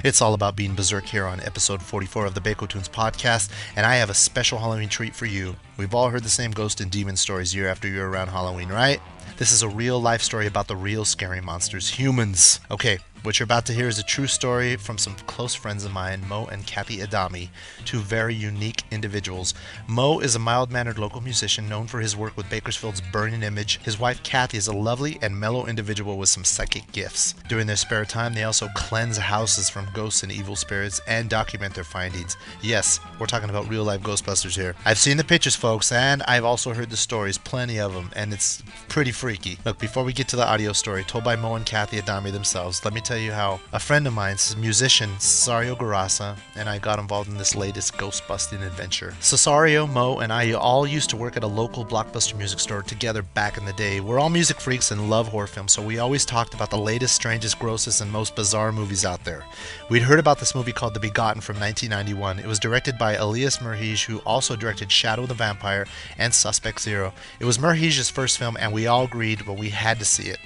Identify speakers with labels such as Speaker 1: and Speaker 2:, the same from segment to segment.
Speaker 1: It's all about being berserk here on episode 44 of the Bakotunes podcast, and I have a special Halloween treat for you. We've all heard the same ghost and demon stories year after year around Halloween, right? This is a real life story about the real scary monsters, humans. Okay, what you're about to hear is a true story from some close friends of mine, Mo and Kathy Adami, two very unique individuals. Mo is a mild-mannered local musician known for his work with Bakersfield's Burning Image. His wife Kathy is a lovely and mellow individual with some psychic gifts. During their spare time, they also cleanse houses from ghosts and evil spirits and document their findings. Yes, we're talking about real-life Ghostbusters here. I've seen the pictures, folks, and I've also heard the stories, plenty of them, and it's pretty freaky. Look, before we get to the audio story told by Mo and Kathy Adami themselves, let me tell you how a friend of mine, musician Cesario Garasa, and I got involved in this latest ghost-busting adventure. Cesario, Mo, and I all used to work at a local Blockbuster music store together back in the day. We're all music freaks and love horror films, so we always talked about the latest, strangest, grossest, and most bizarre movies out there. We'd heard about this movie called The Begotten from 1991. It was directed by Elias Merhige, who also directed Shadow the Vampire and Suspect Zero. It was Merhige's first film, and we all agreed, but we had to see it.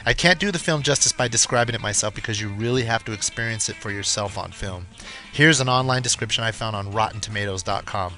Speaker 1: I can't do the film justice by describing it myself because you really have to experience it for yourself on film. Here's an online description I found on RottenTomatoes.com.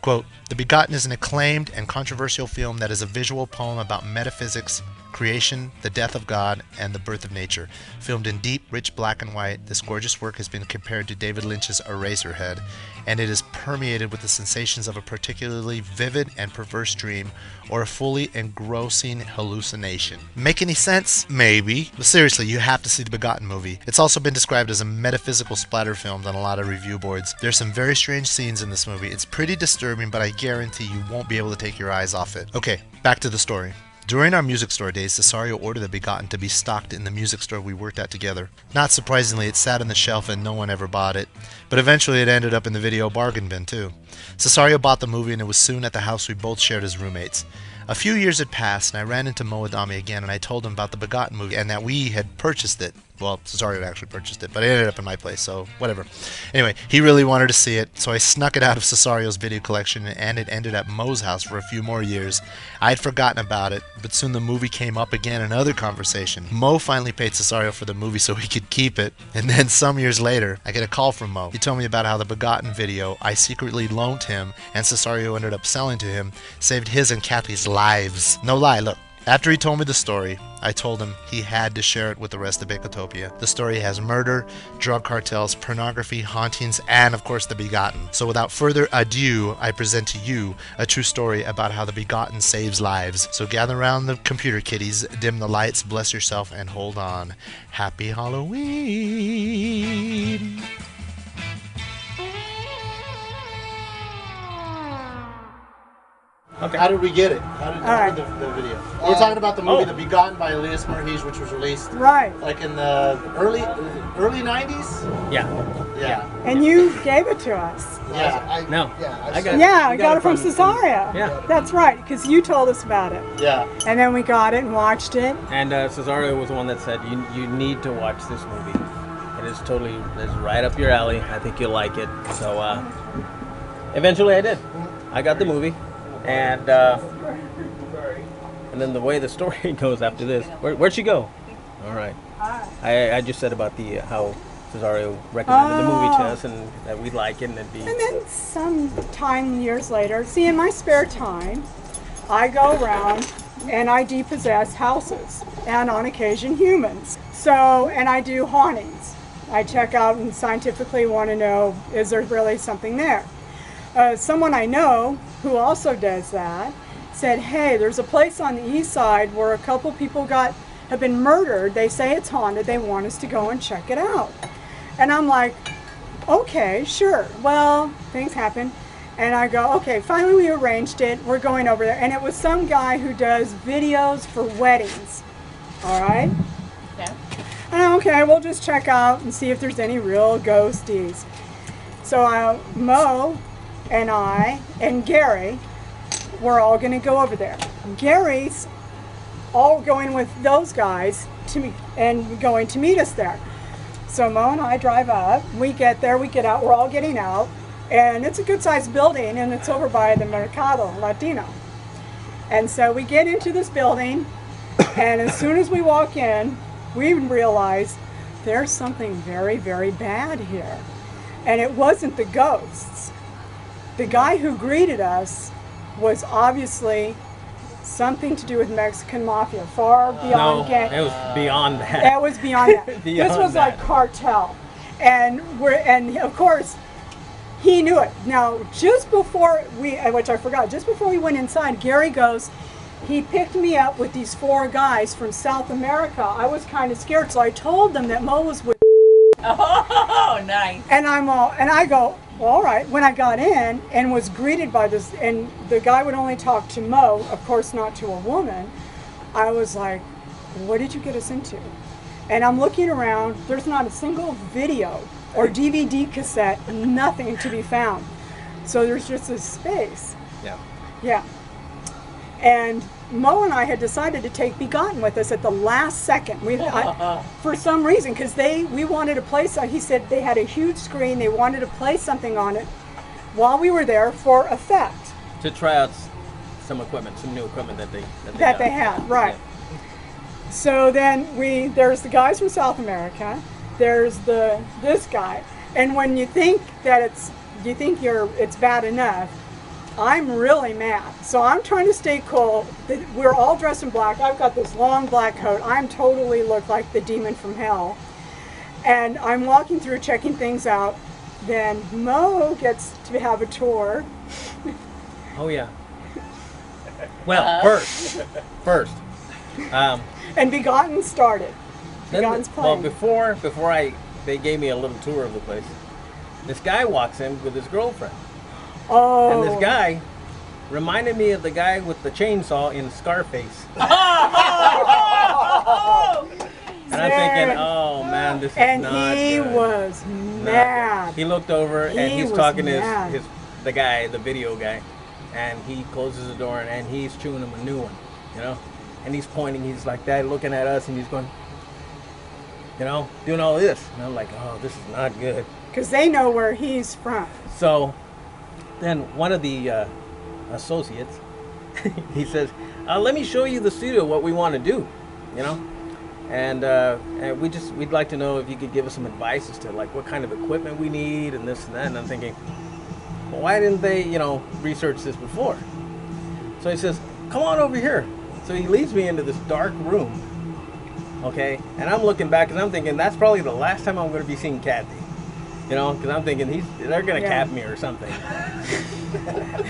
Speaker 1: Quote, The Begotten is an acclaimed and controversial film that is a visual poem about metaphysics, creation, the death of God, and the birth of nature. Filmed in deep, rich black and white, this gorgeous work has been compared to David Lynch's Eraserhead, and it is permeated with the sensations of a particularly vivid and perverse dream or a fully engrossing hallucination. Make any sense? Maybe. But seriously, you have to see the Begotten movie. It's also been described as a metaphysical splatter film on a lot of review boards. There's some very strange scenes in this movie. It's pretty disturbing, but I guarantee you won't be able to take your eyes off it. Okay, back to the story. During our music store days, Cesario ordered The Begotten to be stocked in the music store we worked at together. Not surprisingly, it sat on the shelf and no one ever bought it. But eventually it ended up in the video bargain bin too. Cesario bought the movie and it was soon at the house we both shared as roommates. A few years had passed and I ran into Mo Adami again and I told him about the Begotten movie and that we had purchased it. Well, Cesario had actually purchased it, but it ended up in my place, so whatever. Anyway, he really wanted to see it, so I snuck it out of Cesario's video collection, and it ended at Mo's house for a few more years. I had forgotten about it, but soon the movie came up again in another conversation. Mo finally paid Cesario for the movie so he could keep it, and then some years later, I get a call from Mo. He told me about how the Begotten video I secretly loaned him, and Cesario ended up selling to him, saved his and Kathy's lives. No lie, look. After he told me the story, I told him he had to share it with the rest of Bakotopia. The story has murder, drug cartels, pornography, hauntings, and of course the Begotten. So without further ado, I present to you a true story about how the Begotten saves lives. So gather around the computer kiddies, dim the lights, bless yourself, and hold on. Happy Halloween!
Speaker 2: Okay.
Speaker 1: How did we get it? How did the video? We're talking about the movie The Begotten by Elias Merhige, which was released like in the early 90s?
Speaker 2: Yeah.
Speaker 3: And you gave it to us.
Speaker 1: Yeah.
Speaker 2: I
Speaker 3: got it from Cesario.
Speaker 2: Yeah.
Speaker 3: That's right, because you told us about it.
Speaker 1: Yeah.
Speaker 3: And then we got it and watched it.
Speaker 2: And Cesario was the one that said, you need to watch this movie. It is totally, it's right up your alley. I think you'll like it. So eventually I did. I got the movie. And then the way the story goes after this, where'd she go? All right. I just said about the how Cesario recommended the movie to us and that we'd like it and it'd be.
Speaker 3: And then some time years later, see, in my spare time, I go around and I depossess houses and on occasion humans. So, and I do hauntings. I check out and scientifically want to know, is there really something there? Someone I know who also does that said, hey, there's a place on the east side where a couple people have been murdered. They say it's haunted. They want us to go and check it out. And I'm like, okay, sure. Well, things happen. And I go, okay, finally we arranged it. We're going over there. And it was some guy who does videos for weddings. All right?
Speaker 4: Yeah.
Speaker 3: And okay, we'll just check out and see if there's any real ghosties. So Mo and I and Gary, we're all going to go over there. Gary's all going with those guys and going to meet us there. So Mo and I drive up, we get there, we get out, we're all getting out, and it's a good sized building and it's over by the Mercado Latino. And so we get into this building, and as soon as we walk in, we realize there's something very, very bad here. And it wasn't the ghosts. The guy who greeted us was obviously something to do with Mexican mafia, far beyond gang.
Speaker 2: It was beyond that.
Speaker 3: That was beyond that.
Speaker 2: Beyond
Speaker 3: This was like
Speaker 2: that.
Speaker 3: cartel. And of course, he knew it. Now, just before which I forgot, just before we went inside, Gary goes, he picked me up with these 4 guys from South America. I was kind of scared, so I told them that Mo was with.
Speaker 4: Oh, nice.
Speaker 3: And I go, well, all right. When I got in and was greeted by this, and the guy would only talk to Mo, of course not to a woman, I was like, what did you get us into? And I'm looking around, there's not a single video or DVD cassette, nothing to be found. So there's just this space.
Speaker 2: Yeah.
Speaker 3: Yeah. And Mo and I had decided to take Begotten with us at the last second. For some reason, because we wanted to play something. He said they had a huge screen. They wanted to play something on it while we were there for effect.
Speaker 2: To try out some equipment, some new equipment that they
Speaker 3: had, right.
Speaker 2: Yeah.
Speaker 3: So then there's the guys from South America. There's this guy. And when you think that it's bad enough, I'm really mad. So I'm trying to stay cool. We're all dressed in black. I've got this long black coat. I'm totally look like the demon from hell. And I'm walking through checking things out. Then Mo gets to have a tour.
Speaker 2: Oh yeah. Well, first.
Speaker 3: And Begotten started. Begotten's
Speaker 2: Well,
Speaker 3: playing.
Speaker 2: before they gave me a little tour of the place. This guy walks in with his girlfriend.
Speaker 3: Oh.
Speaker 2: And this guy reminded me of the guy with the chainsaw in Scarface. And I'm thinking, oh man, this is
Speaker 3: and
Speaker 2: not
Speaker 3: he
Speaker 2: good.
Speaker 3: was
Speaker 2: Not
Speaker 3: mad.
Speaker 2: good. He looked over and he's
Speaker 3: was
Speaker 2: talking to
Speaker 3: mad.
Speaker 2: the video guy, and he closes the door and he's chewing him a new one, and he's pointing, he's like that, looking at us, and he's going, doing all this. And I'm like, oh, this is not good.
Speaker 3: Because they know where he's from.
Speaker 2: So then one of the associates, he says, let me show you the studio, what we want to do, and we'd like to know if you could give us some advice as to like what kind of equipment we need and this and that. And I'm thinking, well, why didn't they, research this before? So he says, come on over here. So he leads me into this dark room, okay? And I'm looking back because I'm thinking that's probably the last time I'm going to be seeing Kathy. Because I'm thinking they're going to cap me or something.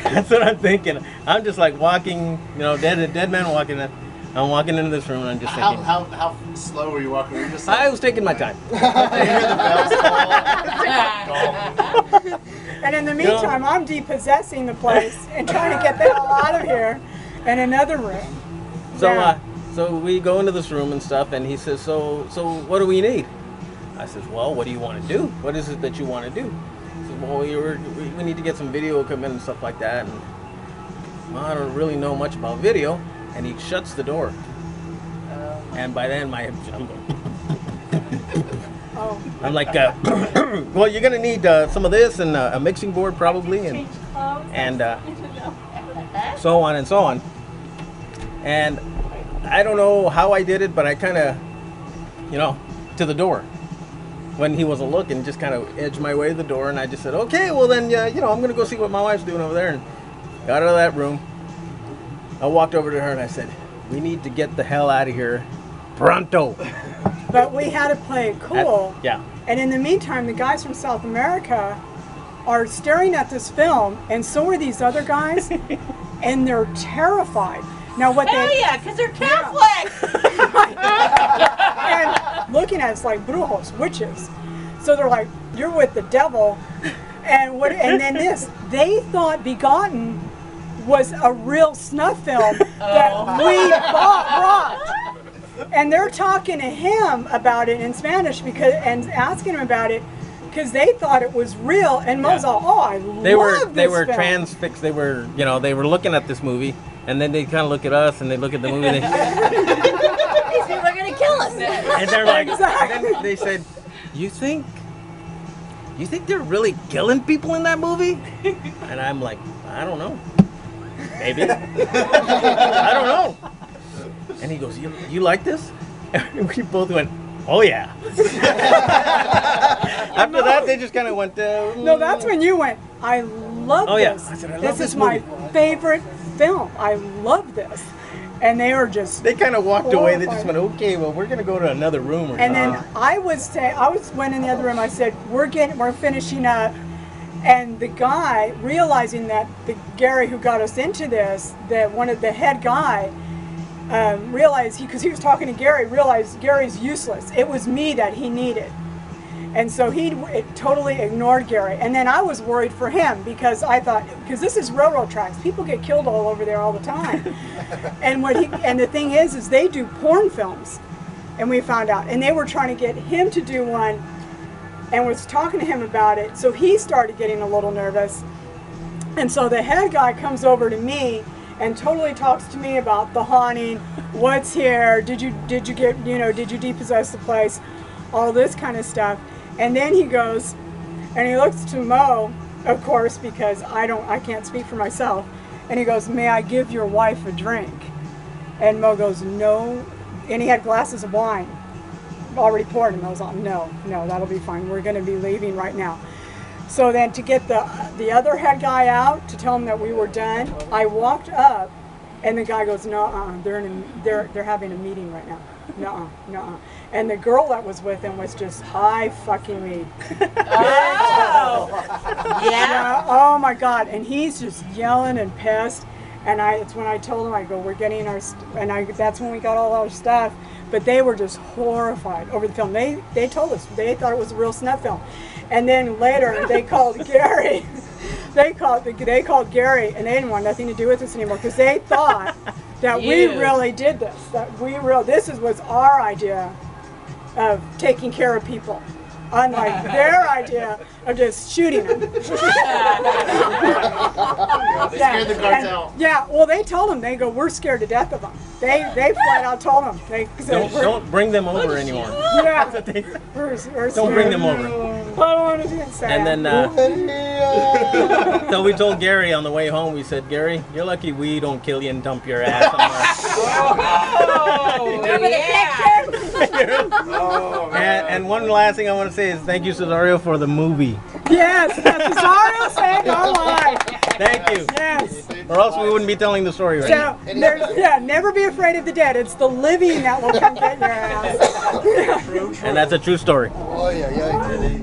Speaker 2: That's what I'm thinking. I'm just like walking, dead man walking. I'm walking into this room and I'm just thinking.
Speaker 1: How slow were you walking? Were you just
Speaker 2: I was taking my time.
Speaker 1: you hear the bells call?
Speaker 3: And in the meantime, I'm depossessing the place and trying to get the hell out of here in another room.
Speaker 2: So we go into this room and stuff, and he says, so what do we need? I says, well, what do you want to do? What is it that you want to do? He says, well, we need to get some video equipment and stuff like that. And well, I don't really know much about video. And he shuts the door. And by then, I'm going. I'm like, well, you're gonna need some of this and a mixing board probably, and so on and so on. And I don't know how I did it, but I kind of, to the door. When he wasn't looking, just kind of edged my way to the door, and I just said, okay, well then, I'm going to go see what my wife's doing over there, and got out of that room. I walked over to her and I said, we need to get the hell out of here pronto.
Speaker 3: But we had to play it cool.
Speaker 2: Yeah.
Speaker 3: And in the meantime, the guys from South America are staring at this film, and so are these other guys, and they're terrified. Now what
Speaker 4: yeah, because they're Catholic.
Speaker 3: And looking at us like brujos, witches. So they're like, you're with the devil. And then they thought Begotten was a real snuff film that we brought. And they're talking to him about it in Spanish and asking him about it because they thought it was real. And Mo's all, I love this
Speaker 2: They were
Speaker 3: film.
Speaker 2: transfixed. They were, they were looking at this movie, and then they kind of look at us, and they look at the movie.
Speaker 4: These people are gonna kill us.
Speaker 2: And they're like, and then they said, you think they're really killing people in that movie? And I'm like, I don't know. Maybe. I don't know. And he goes, you like this? And we both went, Oh yeah. After that, they just kind of went.
Speaker 3: No, that's when you went, I love
Speaker 2: Oh, yeah.
Speaker 3: this.
Speaker 2: I said, I love
Speaker 3: this
Speaker 2: this
Speaker 3: is my
Speaker 2: movie."
Speaker 3: favorite film. I love this. And they were just.
Speaker 2: They kind of walked away. They just
Speaker 3: horrified.
Speaker 2: went, okay, well, we're gonna go to another room or
Speaker 3: And
Speaker 2: something.
Speaker 3: then I went in the other room. I said, we're finishing up. And the guy, realizing that the Gary who got us into this, that one of the head guy, realized because he was talking to Gary, realized Gary's useless. It was me that he needed. And so he totally ignored Gary. And then I was worried for him because I thought, because this is railroad tracks, people get killed all over there all the time. And the thing is they do porn films, and we found out, and they were trying to get him to do one, and was talking to him about it. So he started getting a little nervous, and so the head guy comes over to me and totally talks to me about the haunting, what's here, did you depossess the place, all this kind of stuff. And then he goes, and he looks to Mo, of course, because I can't speak for myself, and he goes, may I give your wife a drink? And Mo goes, no, and he had glasses of wine already poured, and I was like, no, that'll be fine, we're going to be leaving right now. So then to get the other head guy out to tell him that we were done, I walked up, and the guy goes, no, they're having a meeting right now. No. And the girl that was with him was just high fucking me.
Speaker 4: Oh.
Speaker 3: Yeah, oh my God. And he's just yelling and pissed. And it's when I told him, I go, we're getting our, that's when we got all our stuff. But they were just horrified over the film. They told us, they thought it was a real snuff film. And then later they called Gary. They called Gary, and they didn't want nothing to do with this anymore because they thought that we really did this. This was our idea of taking care of people, unlike their idea of just shooting them.
Speaker 1: They scared the cartel.
Speaker 3: Well, they told them, they go, we're scared to death of them. They flat out told them. They said,
Speaker 2: Don't bring them over anymore.
Speaker 3: Yeah, we're
Speaker 2: Don't bring them over.
Speaker 3: I don't want to be sad.
Speaker 2: And then, so we told Gary on the way home, we said, Gary, you're lucky we don't kill you and dump your ass somewhere.
Speaker 4: Remember the picture?
Speaker 2: And one last thing I want to say is thank you, Cesario, for the movie.
Speaker 3: Yes, Cesario saved our life.
Speaker 2: Thank you.
Speaker 3: Yes.
Speaker 2: Or else we wouldn't be telling the story right now.
Speaker 3: So, never be afraid of the dead. It's the living that will come get your ass.
Speaker 2: And that's a true story.
Speaker 1: Oh, yeah.